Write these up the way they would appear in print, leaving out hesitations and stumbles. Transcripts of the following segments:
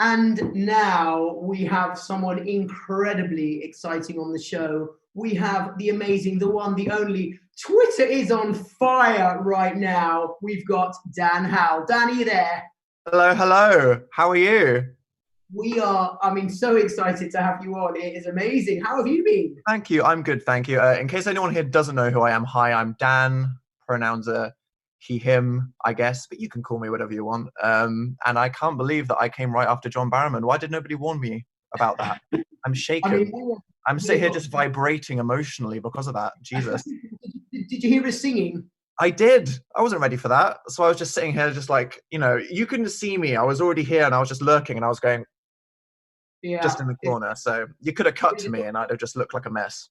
And now we have someone incredibly exciting on the show. We have the amazing, the one, the only. Twitter is on fire right now. We've got Dan Howell. Dan, are you there? Hello, hello. How are you? We are, so excited to have you on. It is amazing. How have you been? Thank you. I'm good, thank you. In case anyone here doesn't know who I am, hi, I'm Dan. Pronouns are he, him, I guess, but you can call me whatever you want. And I can't believe that I came right after John Barrowman. Why did nobody warn me about that? I'm I shaken. mean, I'm sitting here just vibrating emotionally because of that. Jesus. Did you hear us singing? I did. I wasn't ready for that. So I was just sitting here just like, you couldn't see me. I was already here and I was just lurking and I was going, Yeah. just in the corner. So you could have cut to me and I'd have just looked like a mess.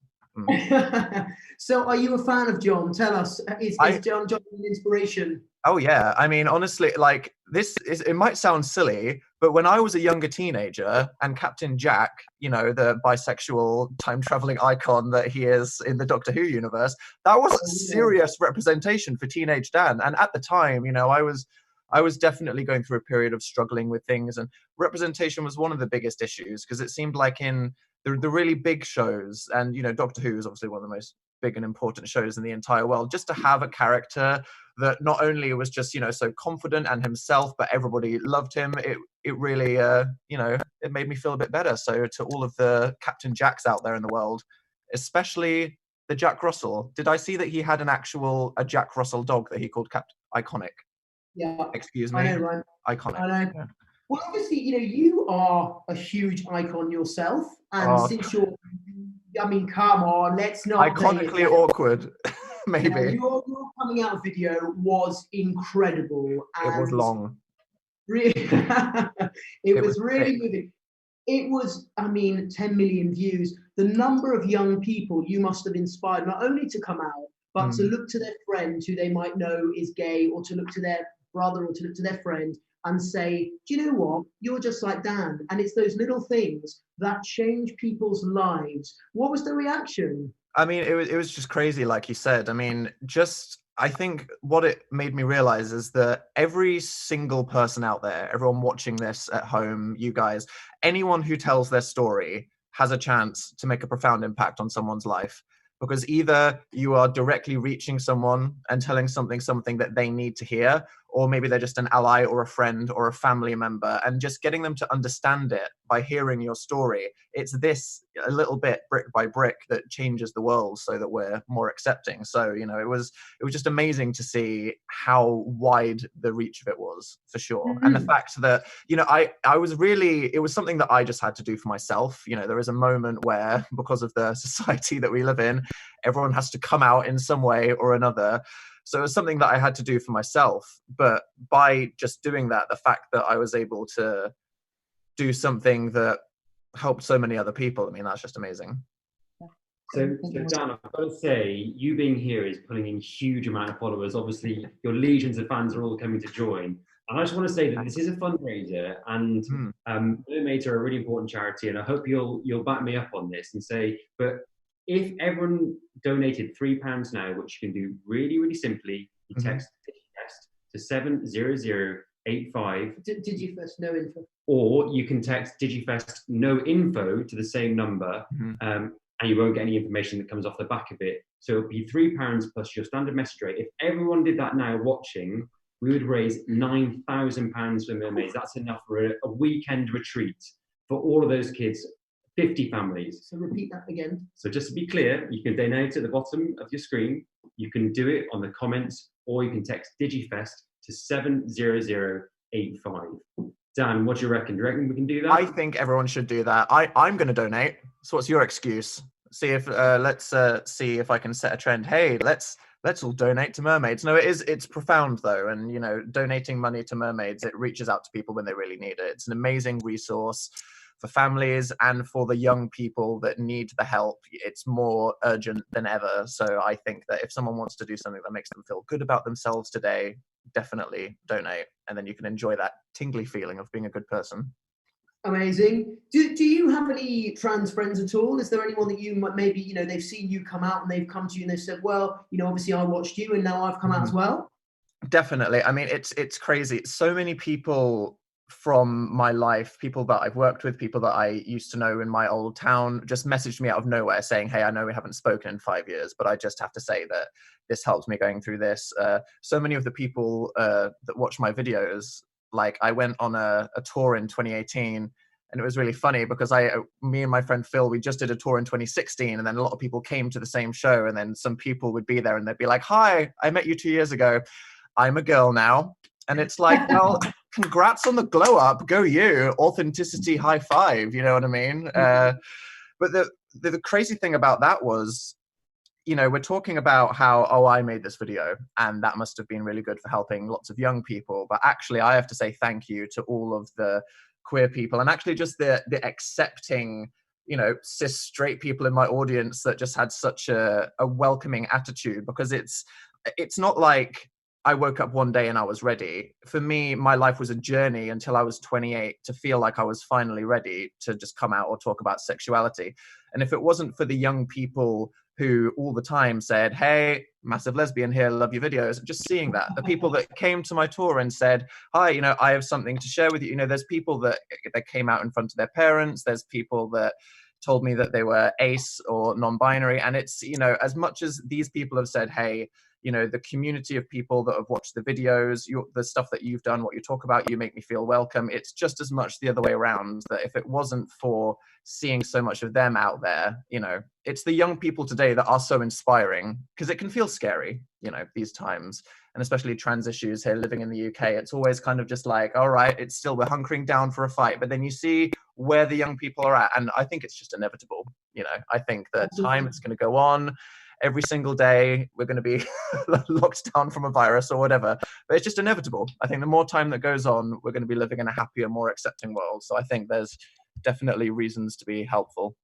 So are you a fan of John? Tell us, is John an inspiration? Oh yeah. I mean, honestly, like it might sound silly, but when I was a younger teenager and Captain Jack, the bisexual time traveling icon that he is in the Doctor Who universe, that was a serious representation for teenage Dan. And at the time, I was definitely going through a period of struggling with things, and representation was one of the biggest issues because it seemed like in the really big shows, and Doctor Who is obviously one of the most big and important shows in the entire world, just to have a character that not only was just so confident and himself, but everybody loved him. It really it made me feel a bit better. So to all of the Captain Jacks out there in the world, especially the Jack Russell, did I see that he had a Jack Russell dog that he called Iconic? Yeah, excuse me. I know, right? Iconic. I know. Yeah. Well, obviously, you are a huge icon yourself, and since you're, come on, let's not iconically awkward, maybe. Yeah, your coming out video was incredible. And it was long. Really, it was really thick. moving. It was, 10 million views. The number of young people you must have inspired, not only to come out, but to look to their friend who they might know is gay, or to look to their brother, or to look to their friend and say, do you know what? You're just like Dan. And it's those little things that change people's lives. What was the reaction? I mean, it was just crazy, like you said. I mean, I think what it made me realize is that every single person out there, everyone watching this at home, you guys, anyone who tells their story has a chance to make a profound impact on someone's life. Because either you are directly reaching someone and telling something that they need to hear, or maybe they're just an ally or a friend or a family member, and just getting them to understand it by hearing your story. It's this a little bit brick by brick that changes the world so that we're more accepting. So, it was just amazing to see how wide the reach of it was, for sure. And the fact that, it was something that I just had to do for myself. There is a moment where, because of the society that we live in, everyone has to come out in some way or another. So it was something that I had to do for myself. But by just doing that, the fact that I was able to do something that helped so many other people, that's just amazing. So Dan, I've got to say, you being here is pulling in huge amount of followers. Obviously, your legions of fans are all coming to join. And I just want to say that this is a fundraiser, and Mermaids are a really important charity. And I hope you'll back me up on this and say, but if everyone donated £3 now, which you can do really, really simply, you text DigiFest to 70085. DigiFest, no info. Or you can text DigiFest, no info to the same number, and you won't get any information that comes off the back of it. So it'll be £3 plus your standard message rate. If everyone did that now watching, we would raise £9,000 for Mermaids. That's enough for a weekend retreat for all of those kids. 50 families. So repeat that again. So just to be clear, you can donate at the bottom of your screen. You can do it on the comments, or you can text DigiFest to 70085. Dan, what do you reckon? Do you reckon we can do that? I think everyone should do that. I'm going to donate. So what's your excuse? See if let's see if I can set a trend. Hey, let's all donate to Mermaids. No, it's profound though, and donating money to Mermaids, it reaches out to people when they really need it. It's an amazing resource for families and for the young people that need the help. It's more urgent than ever. So I think that if someone wants to do something that makes them feel good about themselves today, definitely donate. And then you can enjoy that tingly feeling of being a good person. Amazing. Do you have any trans friends at all? Is there anyone that you might, maybe, they've seen you come out and they've come to you and they've said, well, obviously I watched you and now I've come out as well? Definitely. I mean, it's crazy. So many people from my life, people that I've worked with, people that I used to know in my old town, just messaged me out of nowhere saying, hey, I know we haven't spoken in 5 years, but I just have to say that this helps me going through this. So many of the people that watch my videos, like I went on a tour in 2018, and it was really funny because me and my friend Phil, we just did a tour in 2016, and then a lot of people came to the same show, and then some people would be there and they'd be like, hi, I met you 2 years ago. I'm a girl now. And it's like, well, congrats on the glow up. Go you. Authenticity, high five. You know what I mean? But the crazy thing about that was, you know, we're talking about how, oh, I made this video and that must have been really good for helping lots of young people. But actually, I have to say thank you to all of the queer people, and actually just the accepting, you know, cis straight people in my audience that just had such a welcoming attitude, because it's not like I woke up one day and I was ready. For me, my life was a journey until I was 28 to feel like I was finally ready to just come out or talk about sexuality. And if it wasn't for the young people who all the time said, hey, massive lesbian here, love your videos, just seeing that, the people that came to my tour and said, hi, you know, I have something to share with you. You know, there's people that came out in front of their parents. There's people that told me that they were ace or non-binary. And it's, you know, as much as these people have said, hey, you know, the community of people that have watched the videos, the stuff that you've done, what you talk about, you make me feel welcome. It's just as much the other way around, that if it wasn't for seeing so much of them out there, you know, it's the young people today that are so inspiring, because it can feel scary, you know, these times, and especially trans issues here living in the UK. It's always kind of just like, all right, it's still, we're hunkering down for a fight. But then you see where the young people are at. And I think it's just inevitable. You know, I think that time is going to go on. Every single day we're going to be locked down from a virus or whatever, but it's just inevitable. I think the more time that goes on, we're going to be living in a happier, more accepting world. So I think there's definitely reasons to be helpful.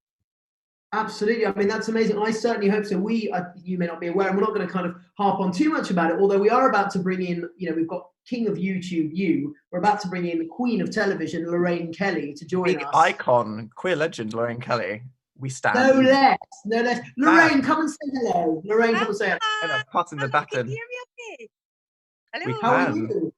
Absolutely. I mean, that's amazing. I certainly hope so. You may not be aware, and we're not going to kind of harp on too much about it, although we are about to bring in, you know, we've got King of YouTube, we're about to bring in the Queen of Television, Lorraine Kelly, to join us. Icon, queer legend, Lorraine Kelly. We stand. No less. Lorraine, come and say hello. Lorraine, come and say hello. Passing the baton. Can you hear me okay? Hello. How are you?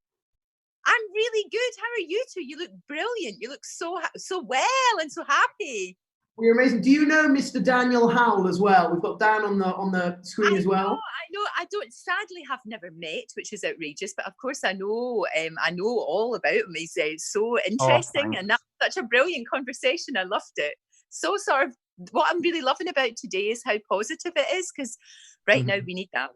I'm really good. How are you two? You look brilliant. You look so well and so happy. We're amazing. Do you know Mr. Daniel Howell as well? We've got Dan on the screen as well. I know. I don't. Sadly, have never met, which is outrageous. But of course, I know. I know all about him. He's so interesting, and that's such a brilliant conversation. I loved it. So sort of what I'm really loving about today is how positive it is, because now we need that.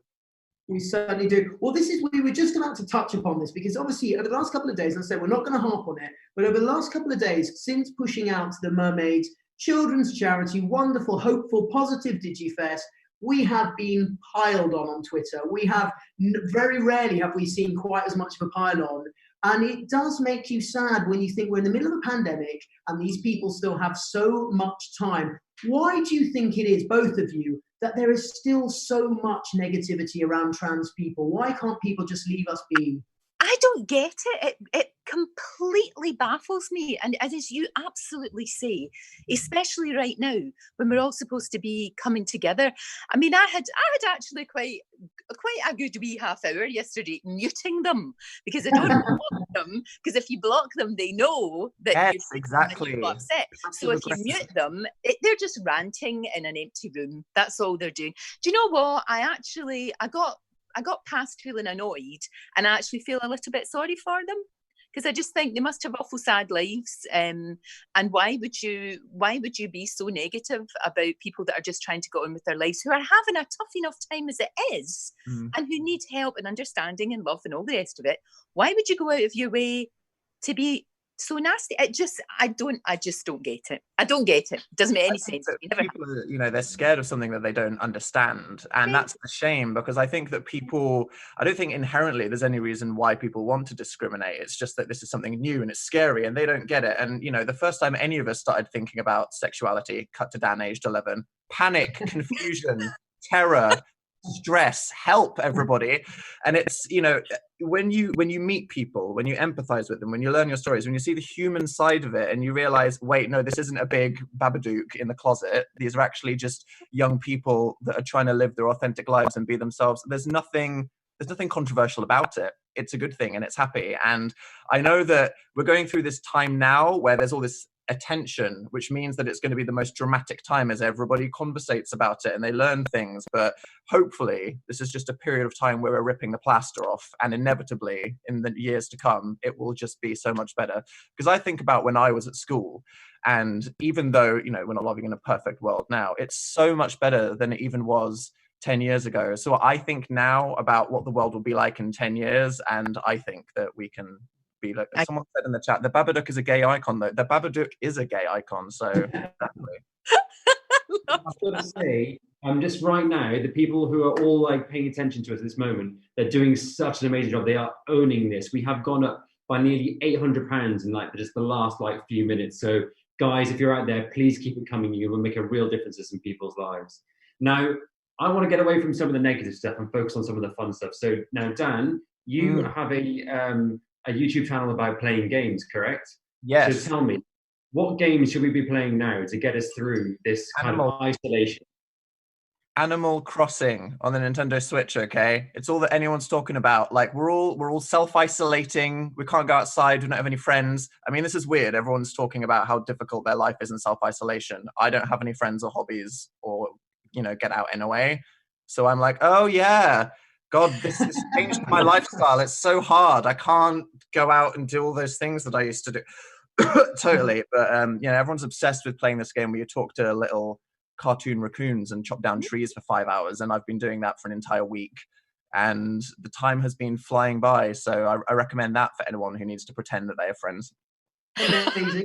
We certainly do. Well, we were just about to touch upon this, because obviously over the last couple of days, as I said, we're not going to harp on it, but over the last couple of days, since pushing out the Mermaids children's charity, wonderful, hopeful, positive DigiFest, we have been piled on Twitter. We have very rarely have we seen quite as much of a pile on. And it does make you sad when you think we're in the middle of a pandemic and these people still have so much time. Why do you think it is, both of you, that there is still so much negativity around trans people? Why can't people just leave us be? I don't get it. It completely baffles me. And as you absolutely say, especially right now, when we're all supposed to be coming together. I mean, I had actually quite a good wee half hour yesterday muting them, because I don't block them, because if you block them, they know that you're exactly upset. So if you mute them, they're just ranting in an empty room. That's all they're doing. Do you know what? I got past feeling annoyed, and I actually feel a little bit sorry for them, because I just think they must have awful sad lives. And why would you be so negative about people that are just trying to go on with their lives, who are having a tough enough time as it is, and who need help and understanding and love and all the rest of it? Why would you go out of your way to be so nasty? I just don't get it. I don't get it. It doesn't make any sense. People are, they're scared of something that they don't understand. And that's a shame, because I think that I don't think inherently there's any reason why people want to discriminate. It's just that this is something new and it's scary and they don't get it. And, the first time any of us started thinking about sexuality, cut to Dan, aged 11, panic, confusion, terror, stress, help everybody. And it's, when you meet people, when you empathize with them, when you learn your stories, when you see the human side of it, and you realize, wait, no, this isn't a big Babadook in the closet. These are actually just young people that are trying to live their authentic lives and be themselves. There's nothing there's nothing controversial about it. It's a good thing and it's happy. And I know that we're going through this time now where there's all this attention, which means that it's going to be the most dramatic time as everybody conversates about it and they learn things. But hopefully this is just a period of time where we're ripping the plaster off, and inevitably in the years to come it will just be so much better. Because I think about when I was at school, and even though, you know, we're not living in a perfect world now, it's so much better than it even was 10 years ago. So I think now about what the world will be like in 10 years, and I think that we can be like, someone said in the chat, the Babadook is a gay icon, though. The Babadook is a gay icon, so definitely. I've got to say, just right now, the people who are all like paying attention to us at this moment, they're doing such an amazing job. They are owning this. We have gone up by nearly £800 in like just the last like few minutes. So guys, if you're out there, please keep it coming. You will make a real difference in some people's lives. Now, I want to get away from some of the negative stuff and focus on some of the fun stuff. So now, Dan, you have a YouTube channel about playing games, correct? Yes. So tell me, what games should we be playing now to get us through this kind of isolation? Animal Crossing on the Nintendo Switch, okay? It's all that anyone's talking about. Like, we're all self-isolating. We can't go outside. We don't have any friends. I mean, this is weird. Everyone's talking about how difficult their life is in self-isolation. I don't have any friends or hobbies or, you know, get out anyway. So I'm like, oh yeah, God, this has changed my lifestyle. It's so hard. I can't go out and do all those things that I used to do. Totally. But you know, everyone's obsessed with playing this game where you talk to little cartoon raccoons and chop down trees for 5 hours, and I've been doing that for an entire week, and the time has been flying by. So I recommend that for anyone who needs to pretend that they are friends. Amazing.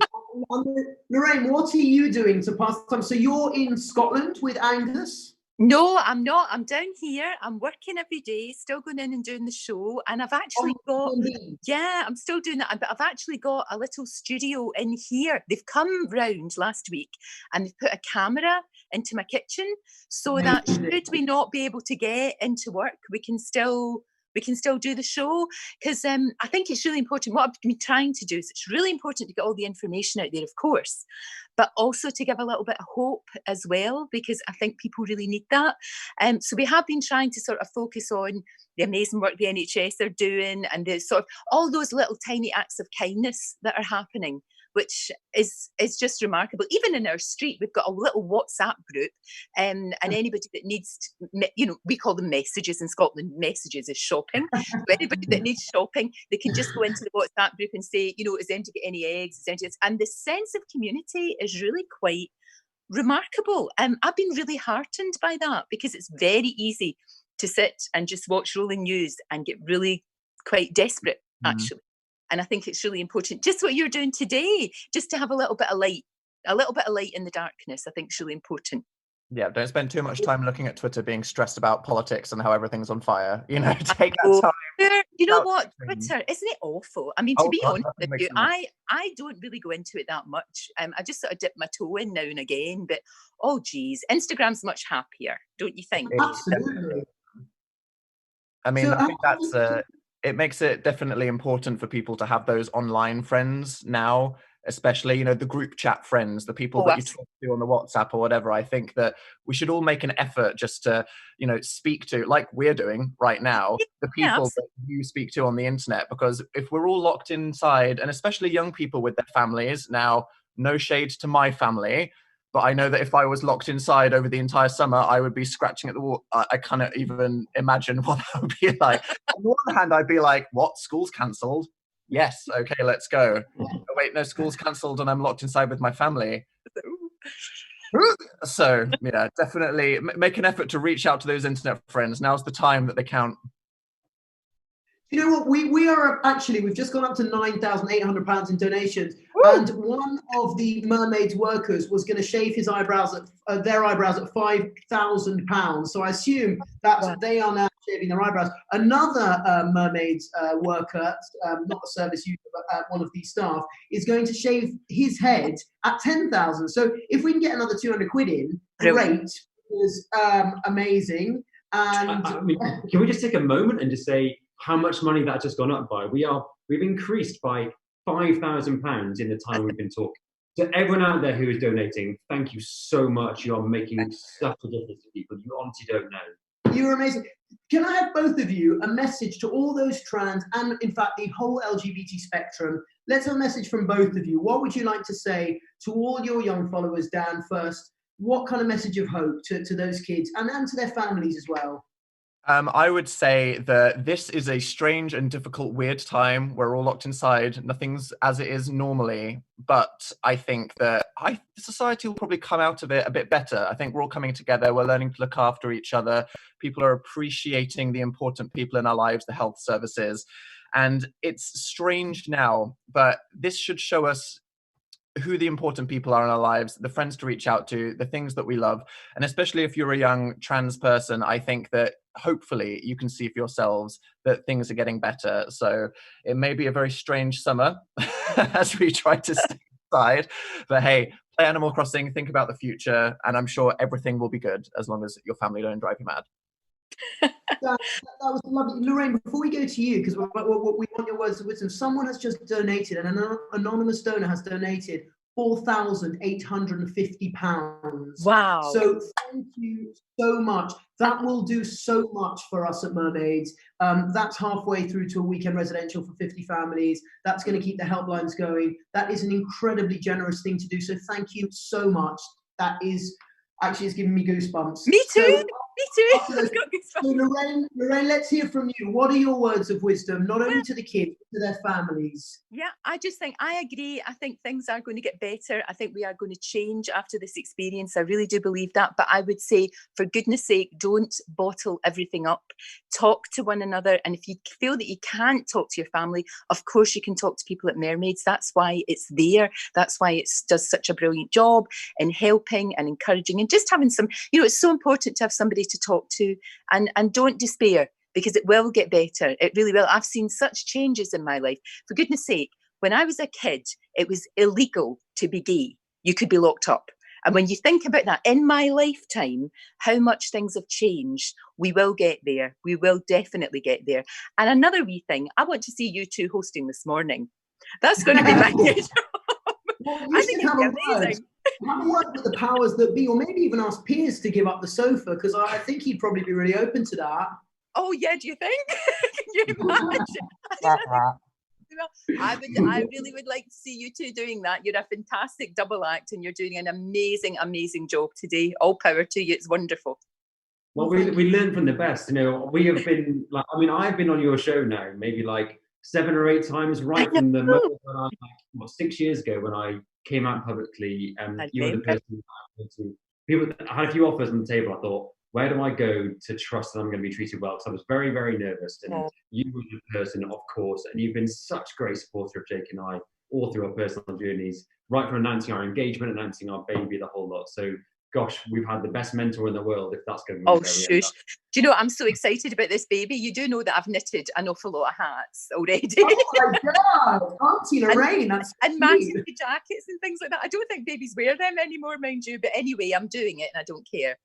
Lorraine, what are you doing to pass time? So you're in Scotland with Angus? No, I'm not. I'm down here. I'm working every day, still going in and doing the show. And I've actually I'm still doing that. But I've actually got a little studio in here. They've come round last week and they've put a camera into my kitchen so that should we not be able to get into work, we can still do the show. Because I think it's really important. What I've been trying to do is it's really important to get all the information out there, of course, but also to give a little bit of hope as well, because I think people really need that. So we have been trying to sort of focus on the amazing work the NHS are doing and the sort of all those little tiny acts of kindness that are happening, which is just remarkable. Even in our street, we've got a little WhatsApp group, and anybody that needs, we call them messages in Scotland. Messages is shopping. So anybody that needs shopping, they can just go into the WhatsApp group and say, is anyone get any eggs? And the sense of community is really quite remarkable. I've been really heartened by that, because it's very easy to sit and just watch rolling news and get really quite desperate, actually. And I think it's really important, just what you're doing today, just to have a little bit of light in the darkness. I think is really important. Yeah, don't spend too much time looking at Twitter being stressed about politics and how everything's on fire. Take that time. You know what? Twitter, isn't it awful? I mean, to be honest with you, I don't really go into it that much. I just sort of dip my toe in now and again. But, oh, geez, Instagram's much happier, don't you think? Absolutely. I mean, I think that's... it makes it definitely important for people to have those online friends now, especially, the group chat friends, the people that you talk to on the WhatsApp or whatever. I think that we should all make an effort just to, speak to, like we're doing right now, the people that you speak to on the internet, because if we're all locked inside, and especially young people with their families, now, no shade to my family, but I know that if I was locked inside over the entire summer, I would be scratching at the wall. I cannot even imagine what that would be like. On the one hand, I'd be like, what? School's cancelled? Yes. Okay, let's go. Oh, wait, no, school's cancelled and I'm locked inside with my family. So, yeah, definitely make an effort to reach out to those internet friends. Now's the time that they count. You know what? We are actually, we've just gone up to £9,800 in donations. Woo! And one of the Mermaids workers was going to shave his eyebrows their eyebrows at £5,000. So I assume that they are now shaving their eyebrows. Another Mermaids worker, not a service user, but one of the staff, is going to shave his head at £10,000. So if we can get another 200 quid in, great. Is amazing. And I mean, can we just take a moment and just say how much money that's just gone up by? We've increased by £5,000 in the time we've been talking. So everyone out there who is donating, thank you so much. You are making such a difference to people. You honestly don't know. You were amazing. Can I have both of you a message to all those trans and, in fact, the whole LGBT spectrum? Let's have a message from both of you. What would you like to say to all your young followers, Dan, first? What kind of message of hope to those kids and to their families as well? I would say that this is a strange and difficult, weird time. We're all locked inside. Nothing's as it is normally. But I think that society will probably come out of it a bit better. I think we're all coming together. We're learning to look after each other. People are appreciating the important people in our lives, the health services. And it's strange now, but this should show us who the important people are in our lives, the friends to reach out to, the things that we love. And especially if you're a young trans person, I think that hopefully you can see for yourselves that things are getting better. So it may be a very strange summer as we try to stay inside, but hey, play Animal Crossing, think about the future, and I'm sure everything will be good as long as your family don't drive you mad. That was lovely. Lorraine, before we go to you, because we want your words of wisdom, someone has just donated, an anonymous donor has donated £4,850. Wow. So thank you so much. That will do so much for us at Mermaids. That's halfway through to a weekend residential for 50 families. That's going to keep the helplines going. That is an incredibly generous thing to do. So thank you so much. That is actually, it's giving me goosebumps. Me too. So, me too. so Lorraine, let's hear from you. What are your words of wisdom, not only to the kids, but to their families? Yeah, I just think I agree. I think things are going to get better. I think we are going to change after this experience. I really do believe that. But I would say, for goodness sake, don't bottle everything up. Talk to one another. And if you feel that you can't talk to your family, of course you can talk to people at Mermaids. That's why it's there. That's why it does such a brilliant job in helping and encouraging and just having some, it's so important to have somebody to talk to, and don't despair, because it will get better. It really will. I've seen such changes in my life. For goodness sake, when I was a kid, it was illegal to be gay. You could be locked up. And when you think about that, in my lifetime, how much things have changed, we will get there. We will definitely get there. And another wee thing, I want to see you two hosting this morning. That's going to be my new job. Well, I think it's amazing. Have a word with the powers that be, or maybe even ask Piers to give up the sofa, because I think he'd probably be really open to that. Oh yeah, do you think? Can you imagine? I really would like to see you two doing that. You're a fantastic double act, and you're doing an amazing, amazing job today. All power to you. It's wonderful. Well, we learn from the best. We have been I've been on your show now maybe like 7 or 8 times, right from the moment when I 6 years ago when I came out publicly. You were the person that I went to. I had a few offers on the table. I thought, where do I go to trust that I'm going to be treated well? Because I was very, very nervous. And you were the person, of course, and you've been such a great supporter of Jake and I all through our personal journeys, right from announcing our engagement, announcing our baby, the whole lot. So, gosh, we've had the best mentor in the world, if that's going to be. Oh, shush. Do you know, I'm so excited about this baby. You do know that I've knitted an awful lot of hats already. Oh my God, Auntie Lorraine, and matching the jackets and things like that. I don't think babies wear them anymore, mind you. But anyway, I'm doing it and I don't care.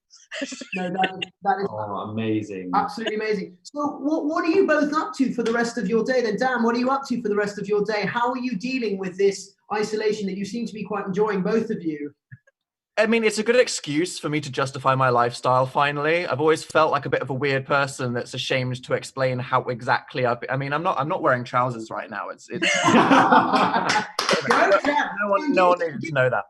No, that is amazing. Absolutely amazing. So what are you both up to for the rest of your day then? Dan, what are you up to for the rest of your day? How are you dealing with this isolation that you seem to be quite enjoying, both of you? I mean, it's a good excuse for me to justify my lifestyle, finally. I've always felt like a bit of a weird person that's ashamed to explain how exactly I'm not wearing trousers right now. It's no one needs to know that.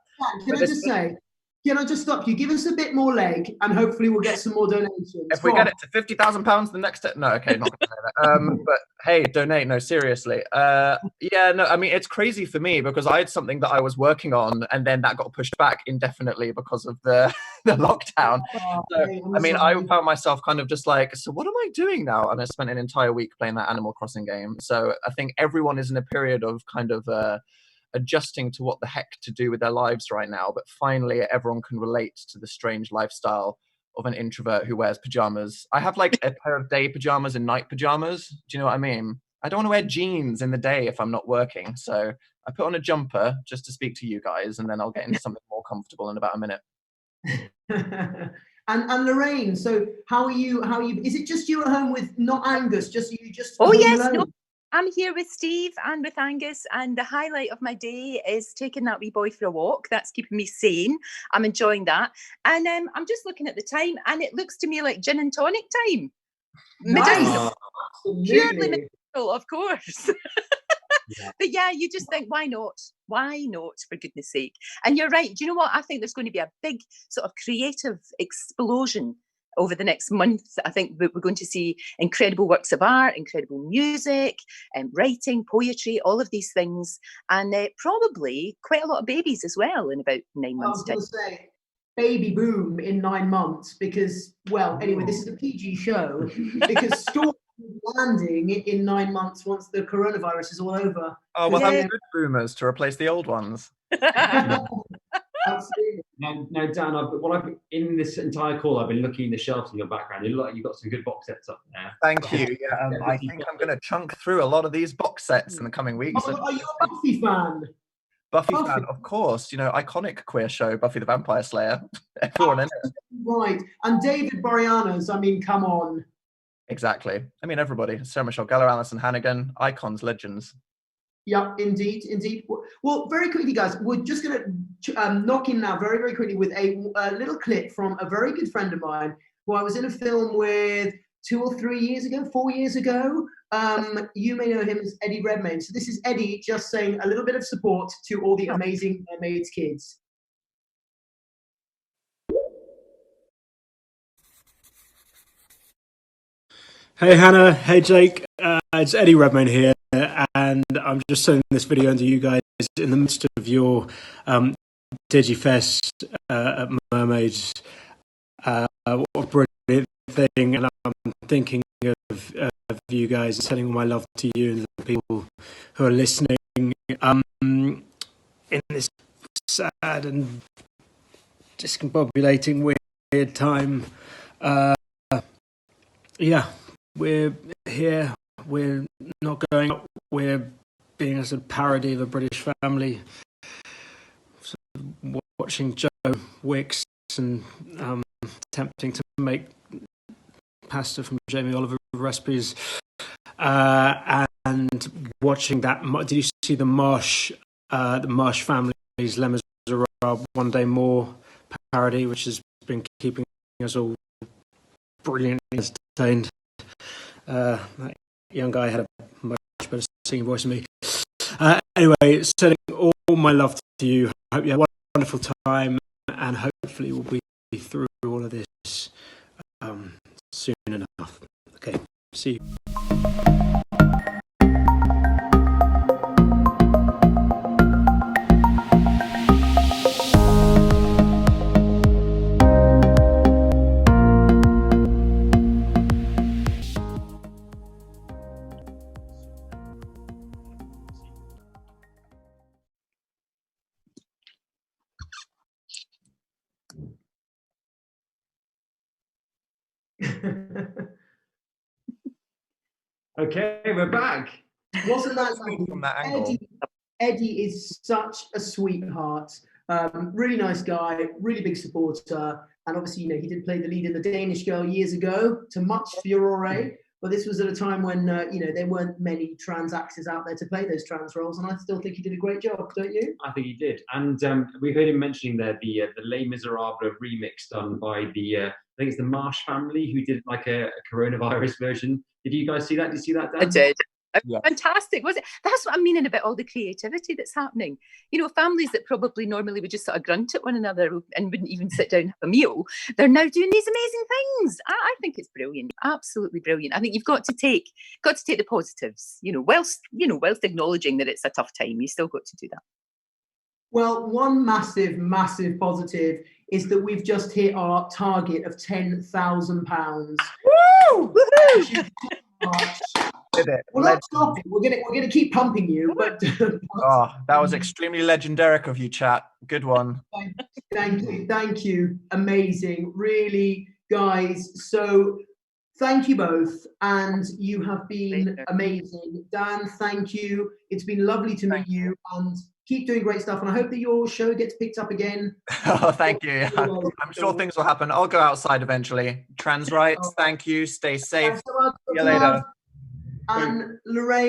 Can I just stop you? Give us a bit more leg, and hopefully we'll get some more donations. If we get it to £50,000 the next no, okay, not gonna say that. But hey, donate. No, seriously. It's crazy for me because I had something that I was working on, and then that got pushed back indefinitely because of the lockdown. I found myself kind of just like, so what am I doing now? And I spent an entire week playing that Animal Crossing game. So I think everyone is in a period of kind of adjusting to what the heck to do with their lives right now, but finally everyone can relate to the strange lifestyle of an introvert who wears pajamas. I have like a pair of day pajamas and night pajamas. Do you know what I mean? I don't want to wear jeans in the day if I'm not working, so I put on a jumper just to speak to you guys, and then I'll get into something more comfortable in about a minute. And Lorraine, so how are you? Is it just you at home with not Angus? Oh yes, no. I'm here with Steve and with Angus, and the highlight of my day is taking that wee boy for a walk. That's keeping me sane. I'm enjoying that. And I'm just looking at the time, and it looks to me like gin and tonic time. Nice. Purely medicinal, of course. Yeah. But yeah, you just think, why not? Why not, for goodness sake? And you're right. Do you know what? I think there's going to be a big sort of creative explosion over the next month. I think we're going to see incredible works of art, incredible music, writing, poetry, all of these things, and probably quite a lot of babies as well in about 9 months' time. I was going to say, baby boom in 9 months because, well, anyway, this is a PG show because Storm landing in 9 months once the coronavirus is all over. Oh, well, that's good boomers to replace the old ones. Absolutely. Now, Dan, in this entire call, I've been looking in the shelves in your background. You look like you've got some good box sets up there. Thank you. Yeah, I think I'm going to chunk through a lot of these box sets in the coming weeks. Oh, are you a Buffy fan? Buffy fan, of course. You know, iconic queer show, Buffy the Vampire Slayer. Everyone in it. Right. And David Boreanaz, I mean, come on. Exactly. I mean, everybody. Sarah Michelle Gellar, Alison Hannigan, icons, legends. Yeah, indeed. Well, very quickly, guys, we're just going to knock in now very, very quickly with a little clip from a very good friend of mine who I was in a film with 2 or 3 years ago, 4 years ago. You may know him as Eddie Redmayne. So this is Eddie just saying a little bit of support to all the amazing Mermaids kids. Hey Hannah, hey Jake, it's Eddie Redmayne here, and I'm just sending this video to you guys in the midst of your Digifest at Mermaids. What a brilliant thing, and I'm thinking of you guys and sending all my love to you and the people who are listening in this sad and discombobulating weird time. We're here, we're not going out, we're being a sort of parody of a British family, sort of watching Joe Wicks and attempting to make pasta from Jamie Oliver recipes, and watching that. Did you see the Marsh family's Les Miserables One Day More parody, which has been keeping us all brilliantly entertained? That young guy had a much better singing voice than me. Anyway, sending all my love to you. I hope you have a wonderful time, and hopefully we'll be through all of this soon enough. Okay, see you. Okay, we're back. Wasn't that lovely? From that angle? Eddie is such a sweetheart. Really nice guy, really big supporter, and obviously, you know, he did play the lead in The Danish Girl years ago, to much furore. But this was at a time when you know, there weren't many trans actors out there to play those trans roles, and I still think he did a great job, don't you? I think he did, and we heard him mentioning there the Les Miserables remix done by I think it's the Marsh family who did like a coronavirus version. Did you guys see that? Did you see that, Dan? I did. Yeah. Fantastic, was it? That's what I'm meaning about all the creativity that's happening. You know, families that probably normally would just sort of grunt at one another and wouldn't even sit down and have a meal, they're now doing these amazing things. I think it's brilliant, absolutely brilliant. I think you've got to take the positives. Whilst acknowledging that it's a tough time, you still got to do that. Well, one massive positive is that we've just hit our target of £10,000. Woo! Woohoo! Well, not stop it. We're gonna keep pumping you, but that was extremely legendaric of you, chat. Good one. Thank you. Amazing, really, guys. So thank you both, and you have been amazing. Dan, thank you. It's been lovely to meet you, and keep doing great stuff. And I hope that your show gets picked up again. Oh, thank you. I'm sure things will happen. I'll go outside eventually. Trans rights, thank you. Stay safe. See you later. And Lorraine.